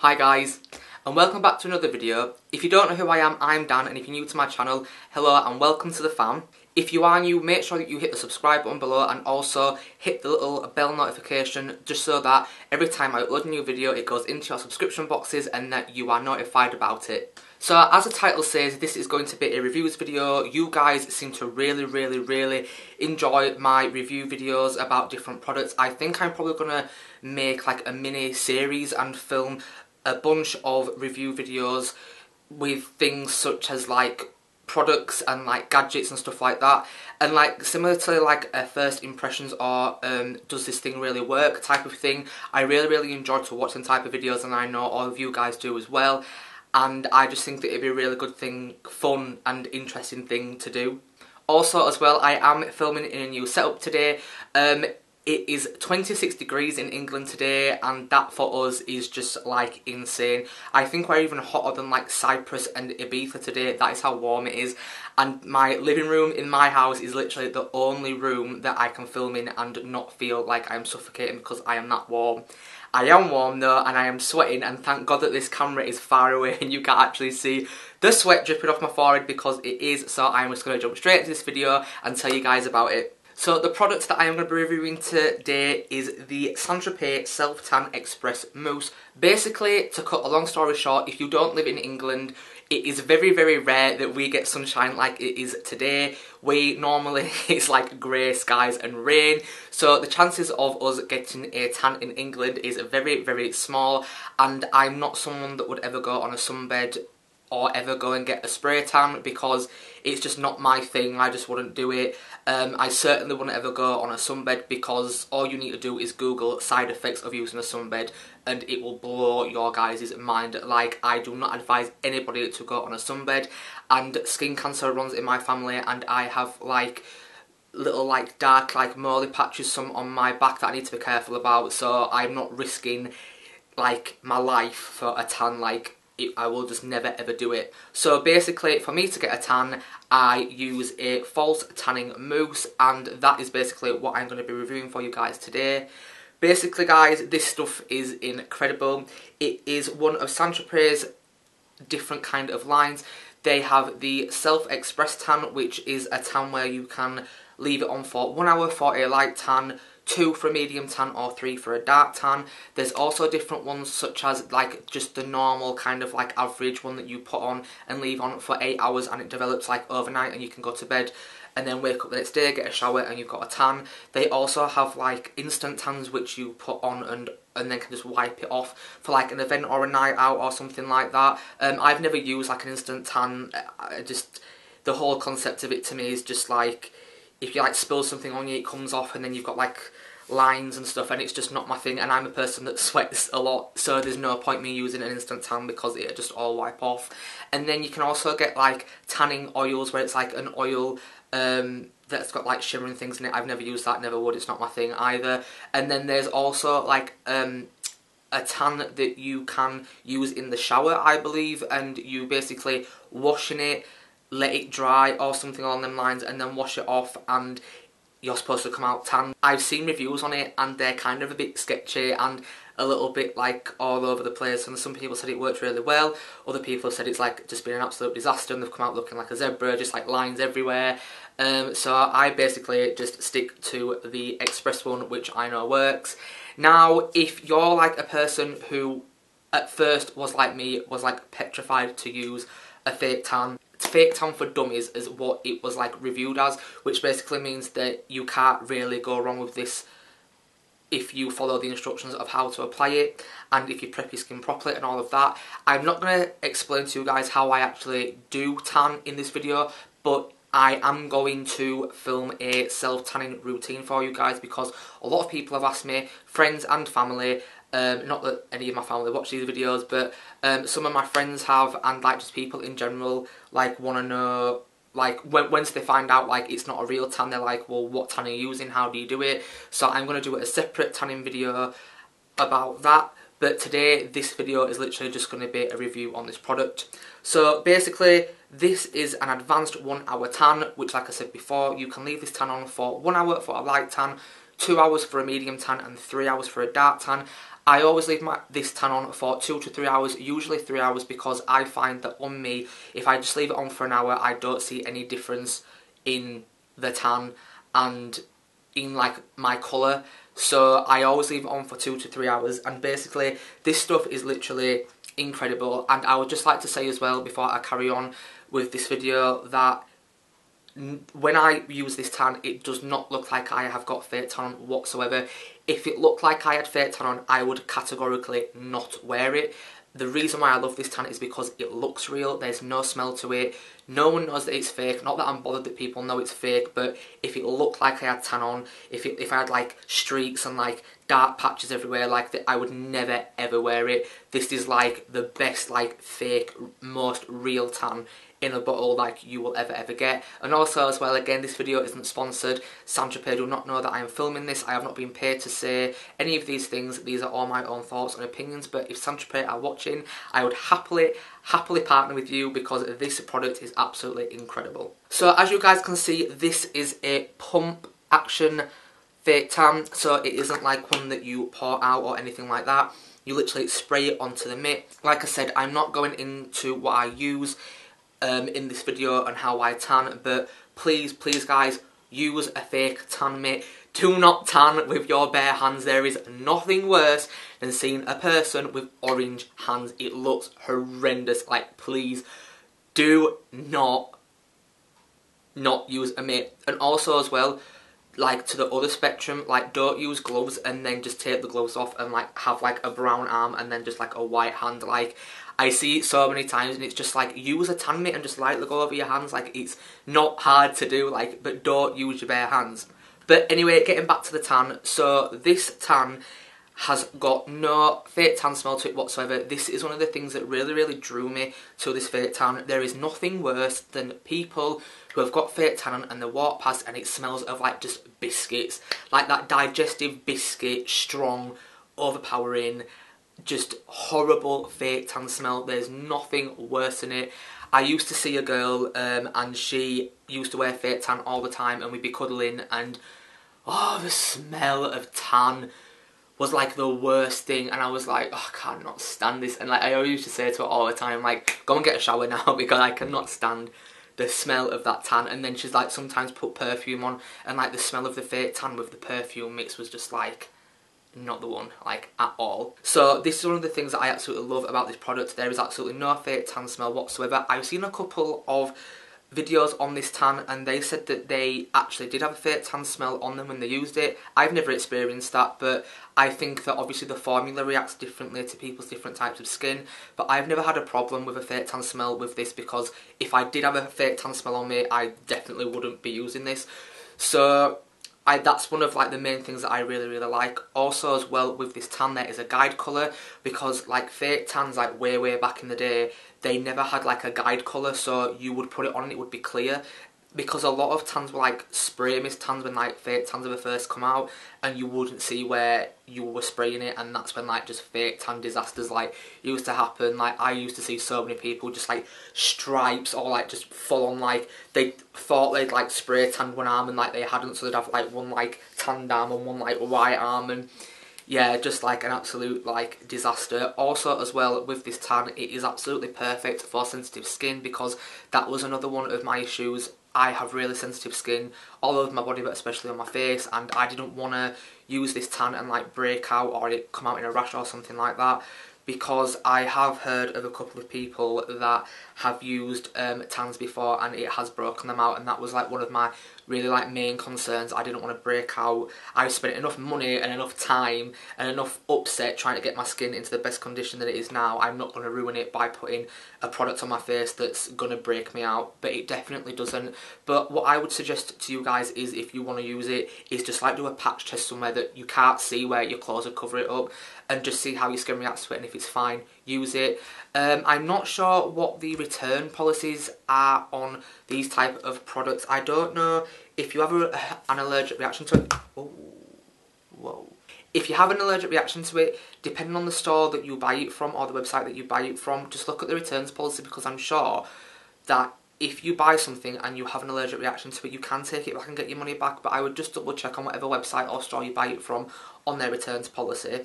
Hi guys, and welcome back to another video. If you don't know who I am, I'm Dan, and if you're new to my channel, hello and welcome to the fam. If you are new, make sure that you hit the subscribe button below and also hit the little bell notification just so that every time I upload a new video it goes into your subscription boxes and that you are notified about it. So as the title says, this is going to be a reviews video. You guys seem to really enjoy my review videos about different products. I think I'm probably going to make like a mini series and film a bunch of review videos with things such as like products and like gadgets and stuff like that, and like similar to like a first impressions or does this thing really work type of thing. I really enjoy to watch them type of videos, and I know all of you guys do as well, and I just think that it'd be a really good thing, fun and interesting thing to do. Also as well, I am filming in a new setup today. It is 26 degrees in England today, and that for us is just like insane. I think we're even hotter than like Cyprus and Ibiza today. That is how warm it is. And my living room in my house is literally the only room that I can film in and not feel like I'm suffocating because I am that warm. I am warm though, and I am sweating, and thank God that this camera is far away and you can actually see the sweat dripping off my forehead because it is. So I'm just going to jump straight into this video and tell you guys about it. So the product that I am going to be reviewing today is the Saint Tropez Self Tan Express Mousse. Basically, to cut a long story short, if you don't live in England, it is very rare that we get sunshine like it is today. It's like grey skies and rain, so the chances of us getting a tan in England is very small, and I'm not someone that would ever go on a sunbed or ever go and get a spray tan because it's just not my thing. I just wouldn't do it. I certainly wouldn't ever go on a sunbed because all you need to do is Google side effects of using a sunbed and it will blow your guys' mind. Like, I do not advise anybody to go on a sunbed, and skin cancer runs in my family, and I have like little like dark like moldy patches some on my back that I need to be careful about, so I'm not risking like my life for a tan. I will just never ever do it. So basically, for me to get a tan, I use a false tanning mousse, and that is basically what I'm going to be reviewing for you guys today. Basically guys, this stuff is incredible. It is one of Saint Tropez's different kind of lines. They have the Self Express Tan, which is a tan where you can leave it on for 1 hour for a light tan, 2 for a medium tan, or 3 for a dark tan. There's also different ones such as like just the normal kind of like average one that you put on and leave on for 8 hours and it develops like overnight and you can go to bed and then wake up the next day, get a shower and you've got a tan. They also have like instant tans which you put on and then can just wipe it off for like an event or a night out or something like that. I've never used like an instant tan. The whole concept of it to me is just like, if you like spill something on you, it comes off and then you've got like lines and stuff, and it's just not my thing, and I'm a person that sweats a lot, so there's no point me using an instant tan because it'll just all wipe off. And then you can also get like tanning oils where it's like an oil that's got like shimmering things in it. I've never used that, never would, it's not my thing either. And then there's also like a tan that you can use in the shower, I believe, and you basically wash in it, let it dry or something along them lines, and then wash it off and you're supposed to come out tan. I've seen reviews on it and they're kind of a bit sketchy and a little bit like all over the place, and some people said it worked really well, other people have said it's like just been an absolute disaster and they've come out looking like a zebra, just like lines everywhere. So I basically just stick to the Express one, which I know works. Now if you're like a person who at first was like me, was like petrified to use a fake tan, fake tan for dummies is what it was like reviewed as, which basically means that you can't really go wrong with this if you follow the instructions of how to apply it and if you prep your skin properly and all of that. I'm not going to explain to you guys how I actually do tan in this video, but I am going to film a self-tanning routine for you guys because a lot of people have asked me, friends and family, not that any of my family watch these videos, but some of my friends have, and like just people in general like want to know, like once they find out like it's not a real tan, they're like, well, what tan are you using, how do you do it? So I'm going to do a separate tanning video about that, but today this video is literally just going to be a review on this product. So basically this is an advanced 1 hour tan, which like I said before, you can leave this tan on for 1 hour for a light tan, 2 hours for a medium tan and 3 hours for a dark tan. I always leave this tan on for 2 to 3 hours, usually 3 hours, because I find that on me, if I just leave it on for an hour, I don't see any difference in the tan and in like my colour. So I always leave it on for 2 to 3 hours, and basically this stuff is literally incredible. And I would just like to say as well, before I carry on with this video, that when I use this tan, it does not look like I have got fake tan on whatsoever. If it looked like I had fake tan on, I would categorically not wear it. The reason why I love this tan is because it looks real, there's no smell to it, no one knows that it's fake. Not that I'm bothered that people know it's fake, but if it looked like I had tan on, if I had like streaks and like dark patches everywhere like that, I would never ever wear it. This is like the best like fake, most real tan in a bottle like you will ever get. And also as well, again, this video isn't sponsored. Saint Tropez do not know that I am filming this. I have not been paid to say any of these things. These are all my own thoughts and opinions, but if Saint Tropez are watching, I would happily partner with you, because this product is absolutely incredible. So as you guys can see, this is a pump action fake tan, so it isn't like one that you pour out or anything like that. You literally spray it onto the mitt. Like I said, I'm not going into what I use in this video and how I tan, but please guys, use a fake tan mitt. Do not tan with your bare hands. There is nothing worse than seeing a person with orange hands. It looks horrendous. Like, please do not use a mitt. And also as well, like to the other spectrum, like don't use gloves and then just take the gloves off and like have like a brown arm and then just like a white hand. Like, I see it so many times, and it's just like, use a tan mitt and just lightly go over your hands. Like, it's not hard to do, like, but don't use your bare hands. But anyway, getting back to the tan, so this tan has got no fake tan smell to it whatsoever. This is one of the things that really drew me to this fake tan. There is nothing worse than people who have got fake tan and they walk past and it smells of like just biscuits. Like that digestive biscuit, strong, overpowering, just horrible fake tan smell. There's nothing worse than it. I used to see a girl and she used to wear fake tan all the time, and we'd be cuddling, and oh, the smell of tan was like the worst thing, and I was like, oh, I cannot stand this. And like I always used to say to her all the time, like, go and get a shower now, because I cannot stand the smell of that tan. And then she's like sometimes put perfume on, and like the smell of the fake tan with the perfume mix was just like not the one, like, at all. So this is one of the things that I absolutely love about this product. There is absolutely no fake tan smell whatsoever. I've seen a couple of videos on this tan and they said that they actually did have a fake tan smell on them when they used it. I've never experienced that, but I think that obviously the formula reacts differently to people's different types of skin. But I've never had a problem with a fake tan smell with this, because if I did have a fake tan smell on me, I definitely wouldn't be using this. So that's one of like the main things that I really like. Also as well with this tan, there is a guide colour, because like fake tans like way back in the day, they never had like a guide colour, so you would put it on and it would be clear. Because a lot of tans were like spray mist tans when like fake tans ever first come out, and you wouldn't see where you were spraying it, and that's when like just fake tan disasters like used to happen. Like I used to see so many people just like stripes, or like just full on like they thought they'd like spray tanned one arm and like they hadn't, so they'd have like one like tanned arm and one like white arm, and yeah, just like an absolute like disaster. Also as well with this tan, it is absolutely perfect for sensitive skin, because that was another one of my issues. I have really sensitive skin all over my body, but especially on my face, and I didn't want to use this tan and like break out or it come out in a rash or something like that, because I have heard of a couple of people that have used tans before and it has broken them out, and that was like one of my really like main concerns. I didn't want to break out. I've spent enough money and enough time and enough upset trying to get my skin into the best condition that it is now. I'm not going to ruin it by putting a product on my face that's going to break me out, but it definitely doesn't. But what I would suggest to you guys is, if you want to use it, is just like do a patch test somewhere that you can't see where your clothes would cover it up, and just see how your skin reacts to it, and if it's fine, use it. I'm not sure what the return policies are on these type of products. I don't know if you have an allergic reaction to it. Oh, whoa. If you have an allergic reaction to it, depending on the store that you buy it from or the website that you buy it from, just look at the returns policy, because I'm sure that if you buy something and you have an allergic reaction to it, you can take it back and get your money back. But I would just double check on whatever website or store you buy it from on their returns policy.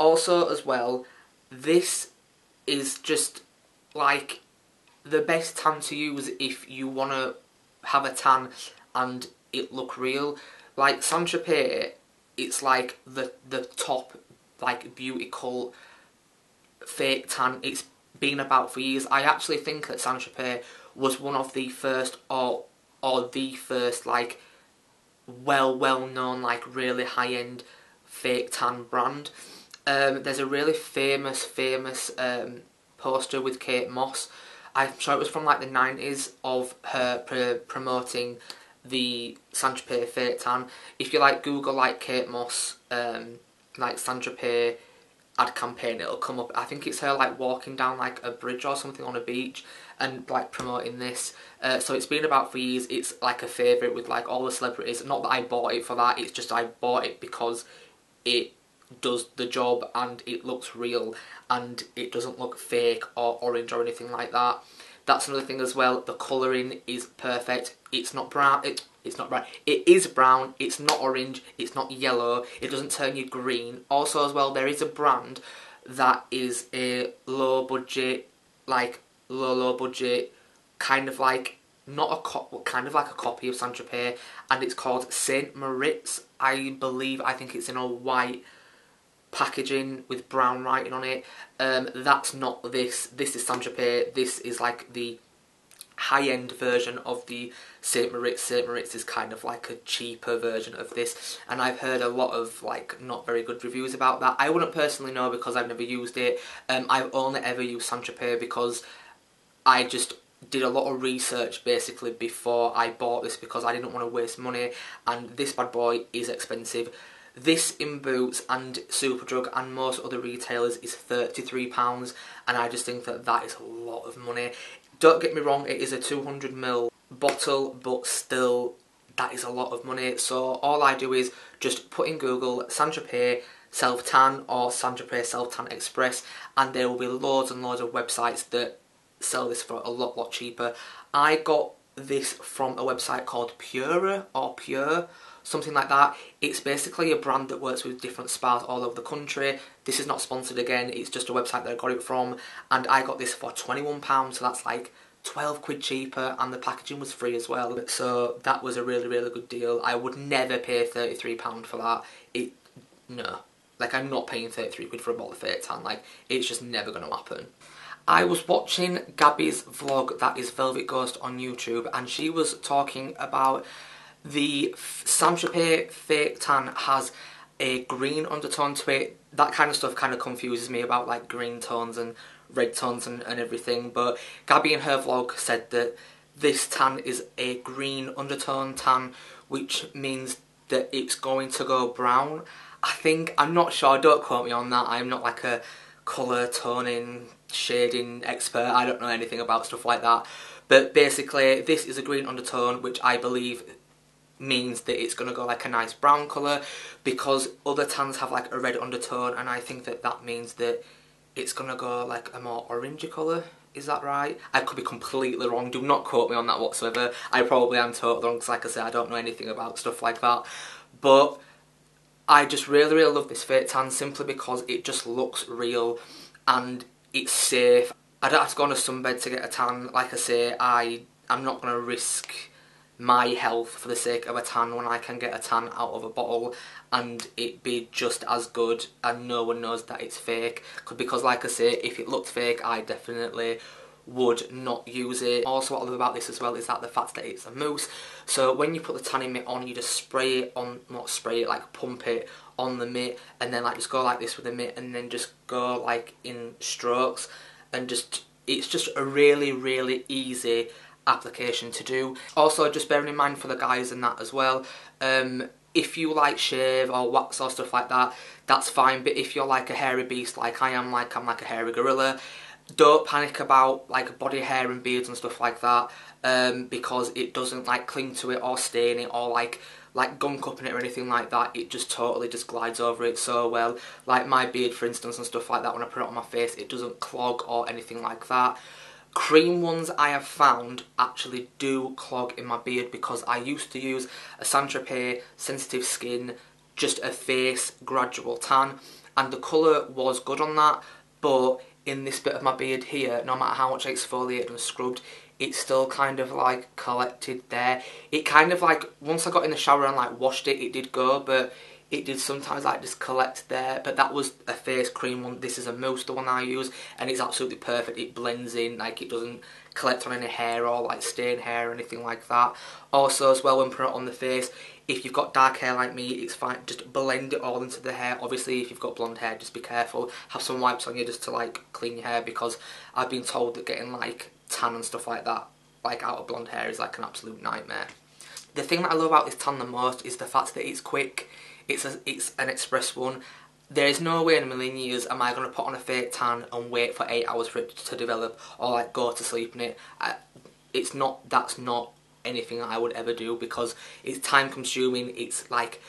Also as well, this is just like the best tan to use if you want to have a tan and it look real. Like Saint Tropez, it's like the top like beauty cult fake tan. It's been about for years. I actually think that Saint Tropez was one of the first or the first like well known like really high end fake tan brand. There's a really famous poster with Kate Moss. I'm sure it was from like the 90s of her promoting the Saint Tropez fake tan. If you like Google like Kate Moss like Saint Tropez ad campaign, it'll come up. I think it's her like walking down like a bridge or something on a beach and like promoting this. So it's been about for years. It's like a favourite with like all the celebrities. Not that I bought it for that, it's just I bought it because it does the job and it looks real and it doesn't look fake or orange or anything like that. That's another thing as well. The colouring is perfect. It's not brown. It's not brown. It is brown. It's not orange. It's not yellow. It doesn't turn you green. Also as well, there is a brand that is a low budget, like low budget, kind of like kind of like a copy of Saint Tropez, and it's called Saint Moritz. I think it's in a white packaging with brown writing on it. That's not this. This is Saint Tropez. This is like the high-end version of the Saint Moritz. Saint Moritz is kind of like a cheaper version of this, and I've heard a lot of like not very good reviews about that. I wouldn't personally know because I've never used it. I've only ever used Saint Tropez because I just did a lot of research basically before I bought this because I didn't want to waste money, and this bad boy is expensive. This in Boots and Superdrug and most other retailers is £33, and I just think that that is a lot of money. Don't get me wrong, it is a 200ml bottle, but still, that is a lot of money. So all I do is just put in Google Saint Tropez self-tan or Saint Tropez self-tan express, and there will be loads and loads of websites that sell this for a lot cheaper. I got this from a website called Pura or Pure, something like that. It's basically a brand that works with different spas all over the country. This is not sponsored again, it's just a website that I got it from, and I got this for £21, so that's like 12 quid cheaper, and the packaging was free as well. So that was a really good deal. I would never pay £33 for that. No. Like, I'm not paying 33 quid for a bottle of fake tan. Like, it's just never going to happen. I was watching Gabby's vlog, that is Velvet Ghost on YouTube, and she was talking about the Saint Tropez fake tan has a green undertone to it. That kind of stuff kind of confuses me about like green tones and red tones and everything, but Gabby in her vlog said that this tan is a green undertone tan, which means that it's going to go brown. I'm not sure, don't quote me on that, I'm not like a colour toning, shading expert, I don't know anything about stuff like that, but basically this is a green undertone, which I believe means that it's going to go like a nice brown colour, because other tans have like a red undertone, and I think that that means that it's going to go like a more orangey colour. Is that right? I could be completely wrong, do not quote me on that whatsoever. I probably am totally wrong because like I said, I don't know anything about stuff like that. But I just really love this fake tan simply because it just looks real and it's safe. I don't have to go on a sunbed to get a tan. Like I say, I'm not going to risk my health for the sake of a tan when I can get a tan out of a bottle and it be just as good and no one knows that it's fake. Because like I say, if it looked fake, I definitely would not use it. Also what I love about this as well is that the fact that it's a mousse, so when you put the tanning mitt on, you just spray it on, not spray it, like pump it on the mitt, and then like just go like this with the mitt and then just go like in strokes, and just it's just a really easy application to do. Also just bearing in mind for the guys and that as well, if you like shave or wax or stuff like that, that's fine, but if you're like a hairy beast like I am, like I'm like a hairy gorilla, don't panic about like body hair and beards and stuff like that, because it doesn't like cling to it or stain it or like gunk up in it or anything like that. It just totally just glides over it so well. Like my beard for instance and stuff like that, when I put it on my face, it doesn't clog or anything like that. Cream ones I have found actually do clog in my beard, because I used to use a Saint Tropez Sensitive Skin, just a face gradual tan, and the colour was good on that, but in this bit of my beard here, no matter how much I exfoliated and scrubbed, it still kind of like collected there. It kind of like, once I got in the shower and like washed it, it did go, but it did sometimes like just collect there. But that was a face cream one. This is a mousse, the one I use, and it's absolutely perfect. It blends in, like it doesn't collect on any hair or like stain hair or anything like that. Also as well, when putting it on the face, if you've got dark hair like me, it's fine, just blend it all into the hair. Obviously if you've got blonde hair, just be careful, have some wipes on you just to like clean your hair, because I've been told that getting like tan and stuff like that, like out of blonde hair, is like an absolute nightmare. The thing that I love about this tan the most is the fact that it's quick. It's an express one. There is no way in a million years am I going to put on a fake tan and wait for 8 hours for it to develop, or like go to sleep in it. That's not anything that I would ever do, because it's time consuming. It's like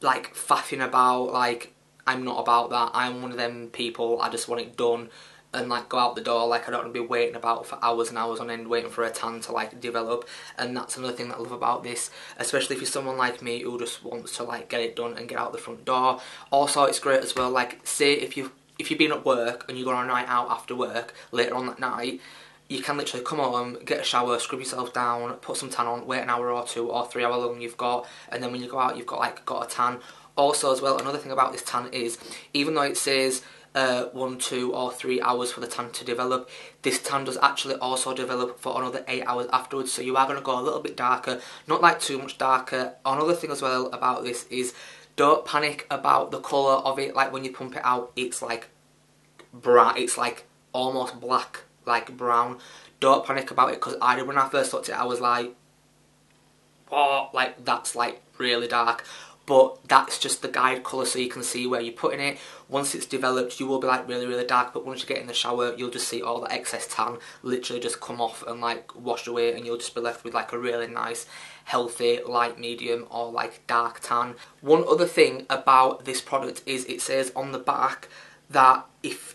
faffing about. Like, I'm not about that. I'm one of them people, I just want it done and like go out the door. Like, I don't want to be waiting about for hours and hours on end waiting for a tan to like develop. And that's another thing that I love about this, especially if you're someone like me who just wants to like get it done and get out the front door. Also, it's great as well, like say if you've been at work and you go on a night out after work later on that night, you can literally come home, get a shower, scrub yourself down, put some tan on, wait an hour or 2 or 3 hour long you've got, and then when you go out you've got a tan. Also as well, another thing about this tan is, even though it says 1, 2 or 3 hours for the tan to develop, this tan does actually also develop for another 8 hours afterwards, so you are going to go a little bit darker, not like too much darker. Another thing as well about this is, don't panic about the colour of it. Like when you pump it out, it's like bright, it's like almost black, like brown. Don't panic about it, because I did when I first looked at it, I was like, oh, like that's like really dark. But that's just the guide colour, so you can see where you're putting it. Once it's developed, you will be like really, really dark, but once you get in the shower, you'll just see all the excess tan literally just come off and like wash away, and you'll just be left with like a really nice, healthy, light medium or like dark tan. One other thing about this product is it says on the back that if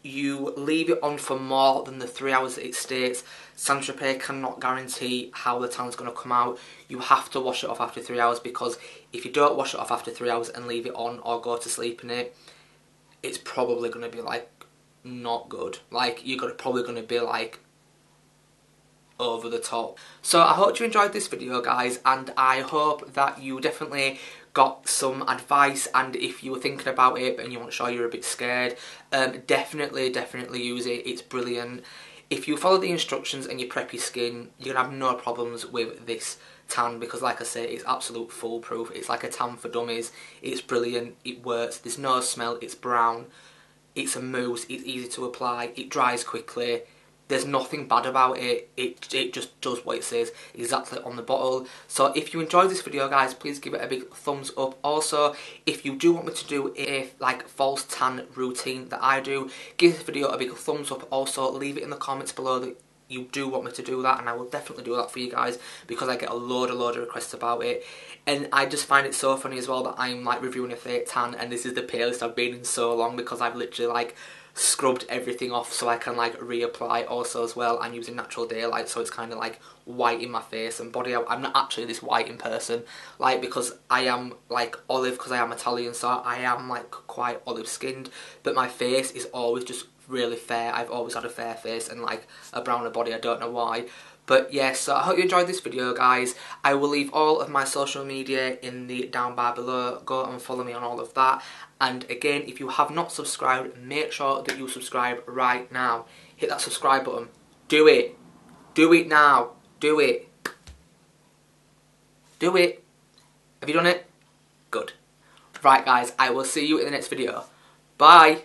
you leave it on for more than the 3 hours that it states, Saint Tropez cannot guarantee how the tan's going to come out. You have to wash it off after 3 hours, because if you don't wash it off after 3 hours and leave it on or go to sleep in it, it's probably going to be like not good. Like, you're probably going to be like over the top. So I hope you enjoyed this video, guys, and I hope that you definitely got some advice. And if you were thinking about it and you weren't sure, you're a bit scared, definitely use it. It's brilliant. If you follow the instructions and you prep your skin, you're gonna have no problems with this tan, because like I say, it's absolute foolproof. It's like a tan for dummies. It's brilliant, it works, there's no smell, it's brown, it's a mousse, it's easy to apply, it dries quickly. There's nothing bad about it. It just does what it says exactly on the bottle. So if you enjoyed this video, guys, please give it a big thumbs up. Also, if you do want me to do a like false tan routine that I do, give this video a big thumbs up. Also, leave it in the comments below that you do want me to do that, and I will definitely do that for you guys, because I get a load of requests about it. And I just find it so funny as well that I'm like reviewing a fake tan, and this is the palest I've been in so long, because I've literally like scrubbed everything off so I can like reapply. Also as well, I'm using natural daylight, so it's kind of like white in my face and body. I'm not actually this white in person, like, because I am like olive, because I am Italian, so I am like quite olive skinned, but my face is always just really fair. I've always had a fair face and like a browner body, I don't know why. But yes, so I hope you enjoyed this video, guys. I will leave all of my social media in the down bar below. Go and follow me on all of that. And again, if you have not subscribed, make sure that you subscribe right now. Hit that subscribe button. Do it. Do it now. Do it. Do it. Have you done it? Good. Right, guys, I will see you in the next video. Bye.